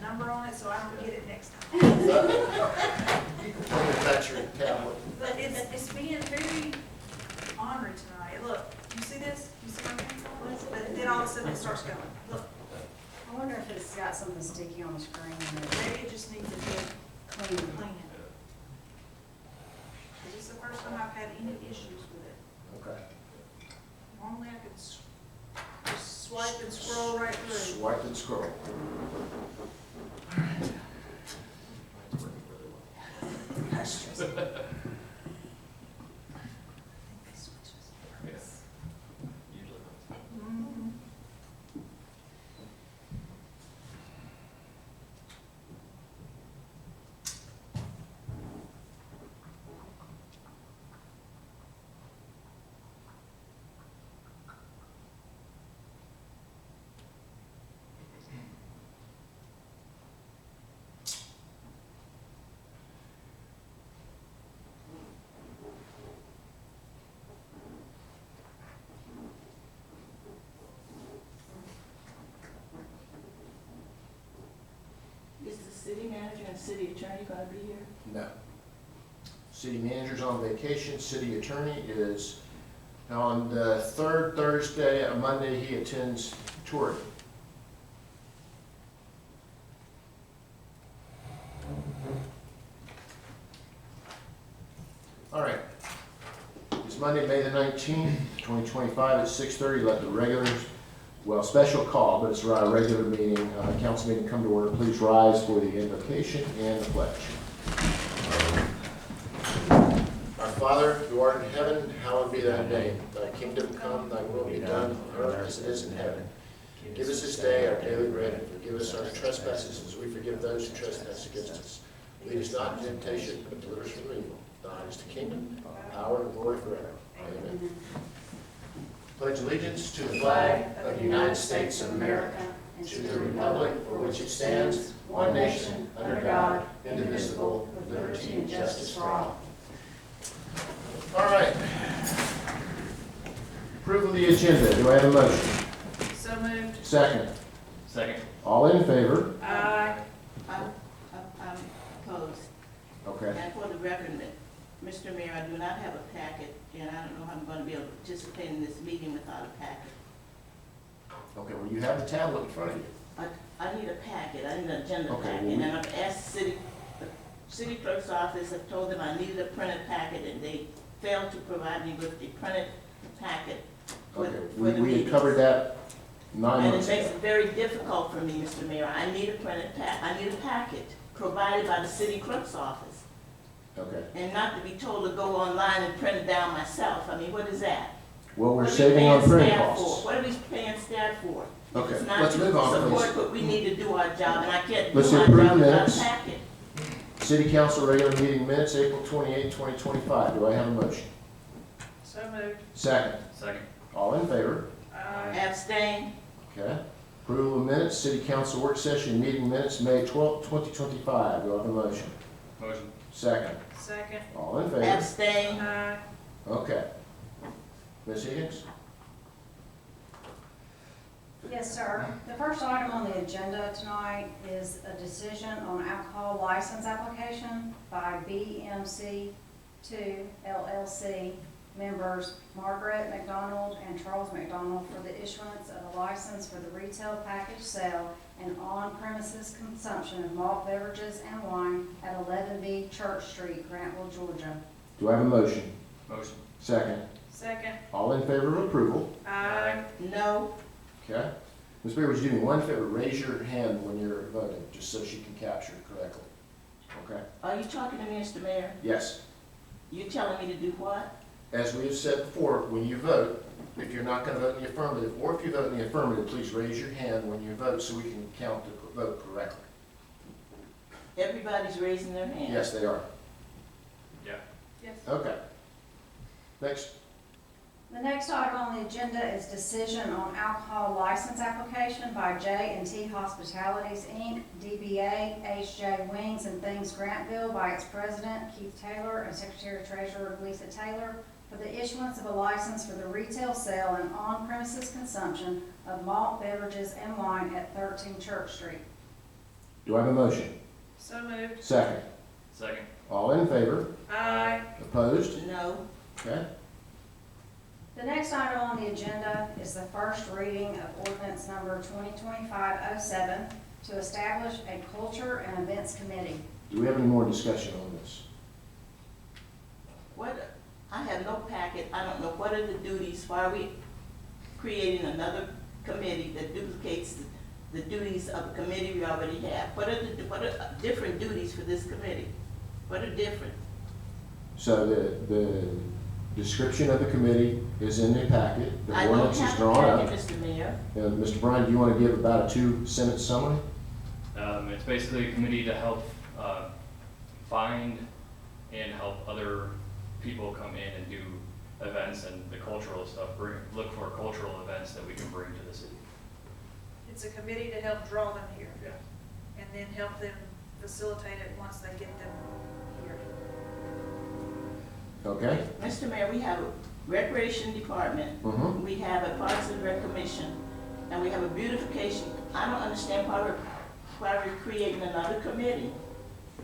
number on it, so I don't forget it next time. You can point it at your tablet. But it's being very ornery tonight. Look, you see this? You see my pencil? But then all of a sudden it starts going. Look, I wonder if it's got something sticky on the screen. maybe it just needs to be Clean. clean. This is the first time I've had any issues with it. Okay. Normally I could just swipe and scroll right through. Swipe and scroll. Yes. Usually. Mhm. Is the city manager and city attorney gonna be here? No. City manager's on vacation, city attorney is on the third Thursday, Monday, he attends touring. All right. It's Monday, May the 19th, 2025 at 6:30. Let the regulars, well, special call, but it's a regular meeting, council meeting come to order. Please rise for the invocation and the pledge. Our Father, who art in heaven, hallowed be thy name. Thy kingdom come, thy will be done on earth as it is in heaven. Give us this day our daily bread, and forgive us our trespasses as we forgive those who trespass against us. Lead us not into temptation, but deliver us from evil. Thine is the kingdom, power, and glory forever. Amen. Pledge allegiance to the flag of the United States of America, and to the republic for which it stands, one nation, under God, indivisible, with liberty and justice for all. All right. Approval of the agenda. Do I have a motion? So moved. Second. Second. All in favor? Aye. I'm opposed. Okay. And for the record, Mr. Mayor, I do not have a packet, and I don't know how I'm gonna be able to participate in this meeting without a packet. Okay, well, you have the tablet in front of you. I need a packet, I need an agenda Okay, packet, well, and I've asked the city clerk's office, I've told them I needed a printed packet, and they failed to provide me with the printed packet for Okay, the we had meetings. covered that 9 And months it makes ago. it very difficult for me, Mr. Mayor. I need a I need a packet provided by the city clerk's office, Okay. and not to be told to go online and print it down myself. I mean, what is that? Well, we're What are we saving on paying printing staff costs. for? What are we paying staff for? If Okay, it's not let's to move on, please. support what we need to do our job, and I can't do Let's my approve job without minutes. a packet. City Council regular meeting minutes, April 28, 2025. Do I have a motion? So moved. Second. Second. All in favor? Aye. Abstain. Okay. Approval of minutes, City Council work session meeting minutes, May 12, 2025. Do I have a motion? Motion. Second. Second. All in favor? Abstain. Aye. Okay. Ms. Higgins? Yes, sir. The first item on the agenda tonight is a decision on alcohol license application by BMC2 LLC members Margaret McDonald and Charles McDonald for the issuance of a license for the retail package sale and on-premises consumption of malt beverages and wine at 11B Church Street, Grantville, Georgia. Do I have a motion? Motion. Second. Second. All in favor of approval? Aye. No. Okay. Ms. Beer, would you do me one favor? Raise your hand when you're voting, just so she can capture it correctly. Okay? Are you talking to me, Mr. Mayor? Yes. You telling me to do what? As we have said before, when you vote, if you're not going to vote in the affirmative, or if you vote in the affirmative, please raise your hand when you vote so we can count the vote correctly. Everybody's raising their hand. Yes, they are. Yeah. Yes. Okay. Next. The next item on the agenda is decision on alcohol license application by J&T Hospitalities, Inc., DBA HJ Wings and Things Grantville by its president, Keith Taylor, and Secretary-Treasurer Lisa Taylor for the issuance of a license for the retail sale and on-premises consumption of malt beverages and wine at 13 Church Street. Do I have a motion? So moved. Second. Second. All in favor? Aye. Opposed? No. Okay. The next item on the agenda is the first reading of ordinance number 2025-07 to establish a culture and events committee. Do we have any more discussion on this? What, I have no packet, I don't know, what are the duties, why are we creating another committee that duplicates the duties of a committee we already have? What are different duties for this committee? What are different? So the description of the committee is in the packet. The I don't ordinance is have a drawn up. packet, Mr. Mayor. Mr. Bryan, do you want to give about a 2-sentence summary? It's basically a committee to help find and help other people come in and do events and the cultural stuff, look for cultural events that we can bring to the city. It's a committee to help draw them here Yeah. and then help them facilitate it once they get them here. Okay? Mr. Mayor, we have a recreation department, Mm-hmm. we have a Parks and Rec Commission, and we have a beautification. I don't understand why we're creating another committee,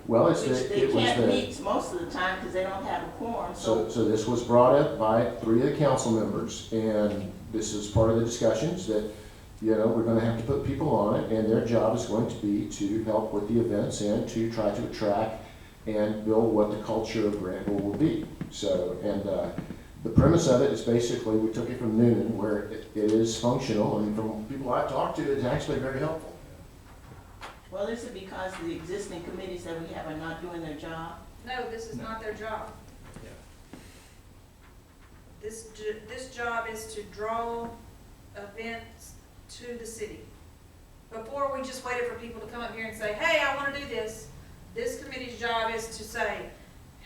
Well, it's which they it was can't the, meet most of the time because they don't have a quorum, so this was brought up by 3 of the council members, and this is part of the discussions that, you know, we're gonna have to put people on it, and their job is going to be to help with the events and to try to attract and build what the culture of Grantville will be. So, and the premise of it is basically, we took it from Noonan, where it is functional, and from people I've talked to, it's actually very helpful. Well, is it because the existing committees that we have are not doing their job? No, this is not their job. Yeah. This job is to draw events to the city. Before, we just waited for people to come up here and say, hey, I want to do this. This committee's job is to say,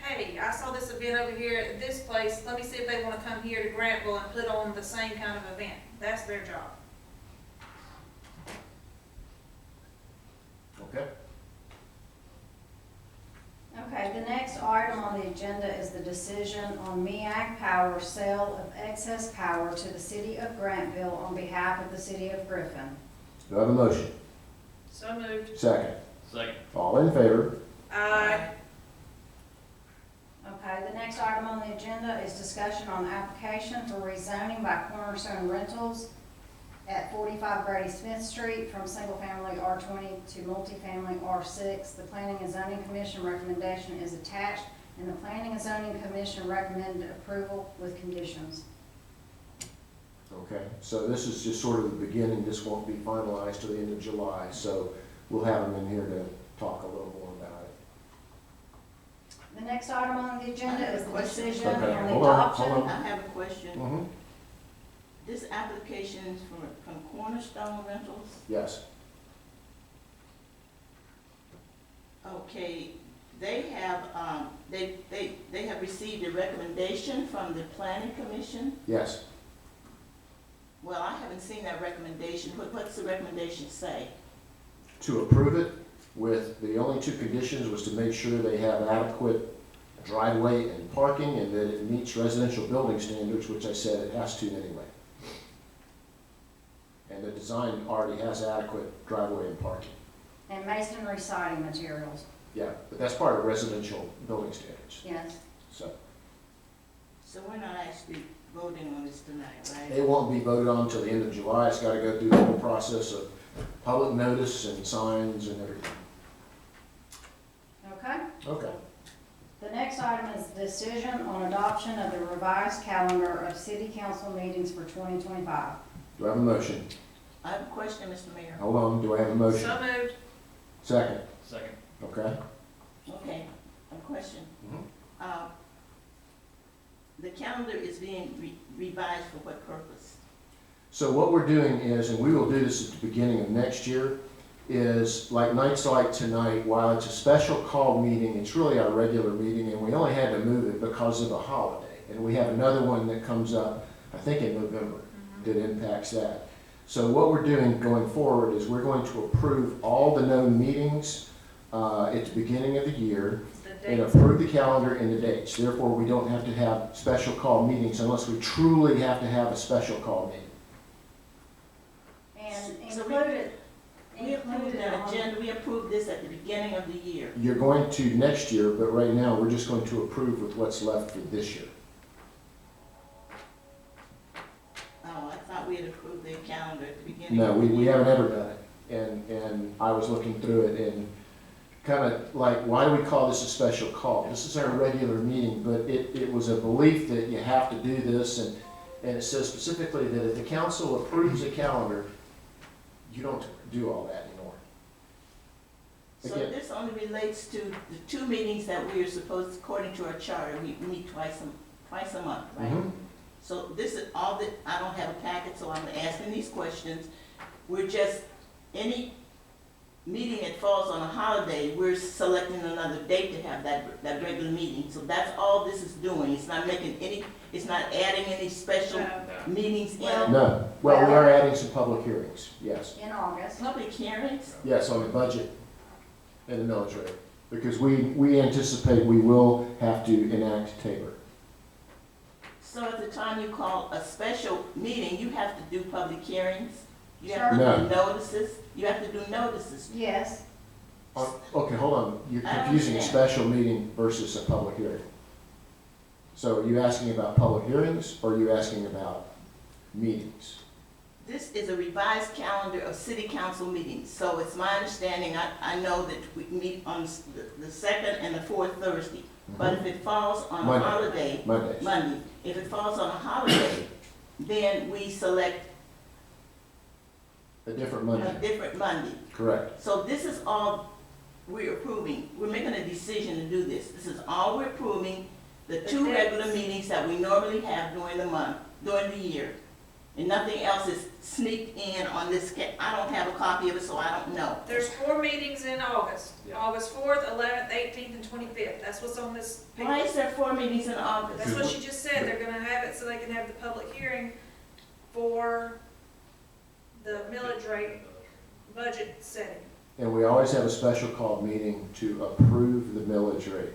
hey, I saw this event over here at this place, let me see if they want to come here to Grantville and put on the same kind of event. That's their job. Okay? Okay, the next item on the agenda is the decision on MEAG Power sale of excess power to the city of Grantville on behalf of the city of Griffin. Do I have a motion? So moved. Second. Second. All in favor? Aye. Okay, the next item on the agenda is discussion on the application for rezoning by Cornerstone Rentals at 45 Grady Smith Street from single-family R20 to multifamily R6. The Planning and Zoning Commission recommendation is attached, and the Planning and Zoning Commission recommended approval with conditions. Okay, so this is just sort of the beginning. This won't be finalized till the end of July, so we'll have them in here to talk a little more about it. The next item on the agenda is the decision Okay, on the hold on, adoption. hold on. I have a question. Mm-hmm. This application is from Cornerstone Rentals? Yes. Okay, they have, they have received a recommendation from the planning commission? Yes. Well, I haven't seen that recommendation. What's the recommendation say? To approve it with, the only 2 conditions was to make sure they have adequate driveway and parking and that it meets residential building standards, which I said it has to anyway. And the design already has adequate driveway and parking. And masonry siding materials, Yeah, but that's part of residential building standards, yes. so. So we're not actually voting on this tonight, right? It won't be voted on until the end of July. It's gotta go through the whole process of public notice and signs and everything. Okay? Okay. The next item is decision on adoption of the revised calendar of city council meetings for 2025. Do I have a motion? I have a question, Mr. Mayor. Hold on, do I have a motion? So moved. Second, Second. okay? Okay, a question. Mhm. The calendar is being revised for what purpose? So what we're doing is, and we will do this at the beginning of next year, is like nights like tonight, while it's a special call meeting, it's really our regular meeting, and we only had to move it because of a holiday. And we have another one that comes up, I think in November, that impacts that. So what we're doing going forward is we're going to approve all the known meetings at the beginning of the year The and dates. approve the calendar and the dates. Therefore, we don't have to have special call meetings unless we truly have to have a special call meeting. And So included, We approved an agenda, we approved this at the beginning of the year. You're going to next year, but right now, we're just going to approve with what's left for this year. Oh, I thought we had approved the calendar at the beginning. No, of the we year. haven't ever done it. And I was looking through it and kind of like, why do we call this a special call? This is our regular meeting, but it was a belief that you have to do this, and it says specifically that if the council approves a calendar, you don't do all that anymore. So Again, this only relates to the 2 meetings that we are supposed, according to our charter, we meet twice a month, right? mhm. So this is all that, I don't have a packet, so I'm asking these questions. We're just, any meeting that falls on a holiday, we're selecting another date to have that regular meeting. So that's all this is doing. It's not making any, it's not adding any special No. meetings in. Well- No, well, we are adding some public hearings, yes. In August. Public hearings? Yes, on the budget and the military, because we anticipate we will have to enact Tabor. So at the time you call a special meeting, you have to do public hearings? You have to Sure. do notices? You have to do notices? Yes, Okay, hold on, you're I confusing a understand. special meeting versus a public hearing. So are you asking about public hearings, or are you asking about meetings? This is a revised calendar of city council meetings, so it's my understanding, I know that we meet on the 2nd and the 4th Thursday. But if it falls on a Monday. holiday, Mondays. Monday, if it falls on a holiday, then we select A different a Monday, different Monday. correct. So this is all we're approving. We're making a decision to do this. This is all we're approving, the 2 The regular dates. meetings that we normally have during the month, during the year. And nothing else is sneaked in on this, I don't have a copy of it, so I don't know. There's 4 meetings in August, Yeah. August 4th, 11th, 18th, and 25th. That's what's on this Why paper. is there 4 meetings in That's August? what she just said, they're gonna have it so they can have the public hearing for the millage rate budget setting. And we always have a special called meeting to approve the millage rate.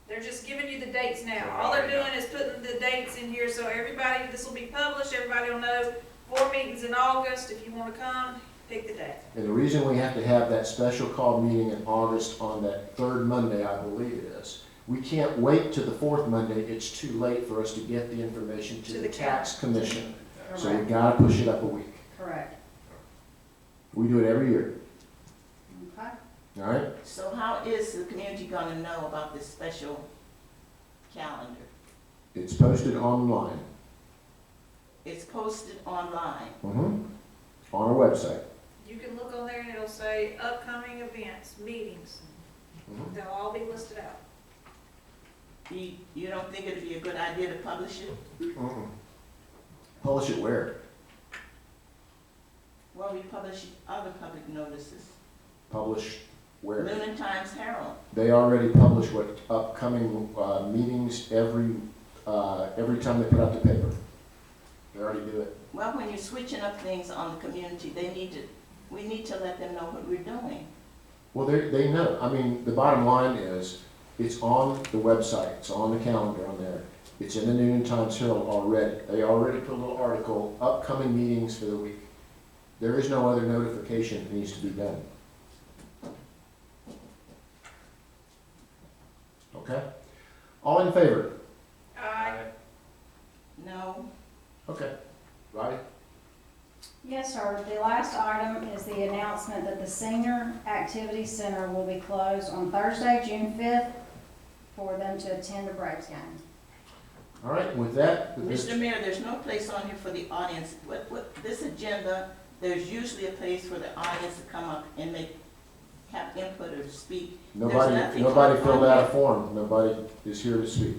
They're just giving you the dates now. All they're doing is putting the dates in here, so everybody, this will be published, everybody will know 4 meetings in August. If you wanna come, pick the date. And the reason we have to have that special called meeting in August on that 3rd Monday, I believe it is, we can't wait to the 4th Monday, it's too late for us to get the information to To the the tax commission. So we correct, gotta push it up a week. correct. We do it every year, Okay. all right? So how is the community gonna know about this special calendar? It's posted online, It's posted online. on our website. You can look on there and it'll say upcoming events, meetings. Mhm. They'll all be listed out. You don't think it'd be a good idea to publish it? Publish it where? Well, we publish other public notices. Publish where? Noonan Times Herald. They already publish what upcoming meetings every time they put out the paper. They already do it. Well, when you're switching up things on the community, we need to let them know what we're doing. Well, they know. I mean, the bottom line is, it's on the website, it's on the calendar on there. It's in the Noonan Times Herald already. They already put a little article, upcoming meetings for the week. There is no other notification that needs to be done. Okay? All in favor? No, Okay. Roddy? Yes, sir. The last item is the announcement that the Senior Activity Center will be closed on Thursday, June 5th, for them to attend a Braves game. All right, with that, Mr. Mayor, there's no place on here for the audience. With this agenda, there's usually a place for the audience to come up and have input or speak. nobody nothing filled on out a here. form. Nobody is here to speak.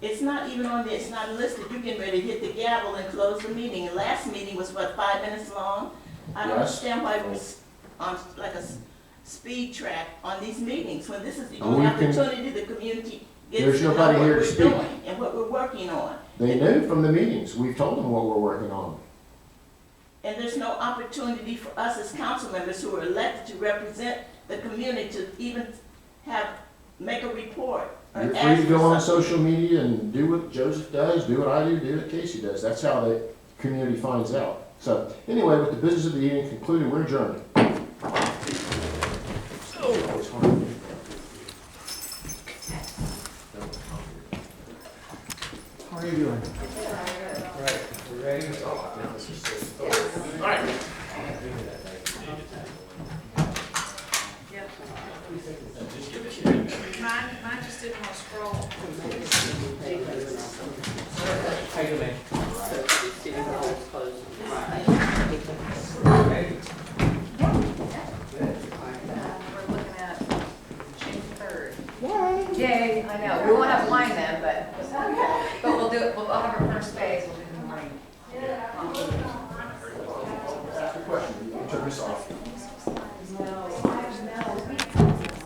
It's not even on there, it's not listed. You can ready to hit the gavel and close the meeting. The last meeting was, what, 5 minutes long? I don't Yes. understand why we're on like a speed track on these meetings, when this is the Well, only we can- opportunity the community gets There's to know what nobody here to we're speak. doing and what we're working on. They knew from the meetings. We've told them what we're working on. And there's no opportunity for us as council members who are elected to represent the community to even make a report or You're free ask to for go on something. social media and do what Joseph does, do what I do what Casey does. That's how the community finds out. So, anyway, with the business of the evening concluded, we're adjourned. How are you doing? Right, we ready? Yep. Mine just didn't want to scroll. How you doing? We're looking at June 3rd. Yay, I know, we won't have wine then, but we'll do it, we'll have our first phase, we'll do it in the morning. Ask a question. You took this off.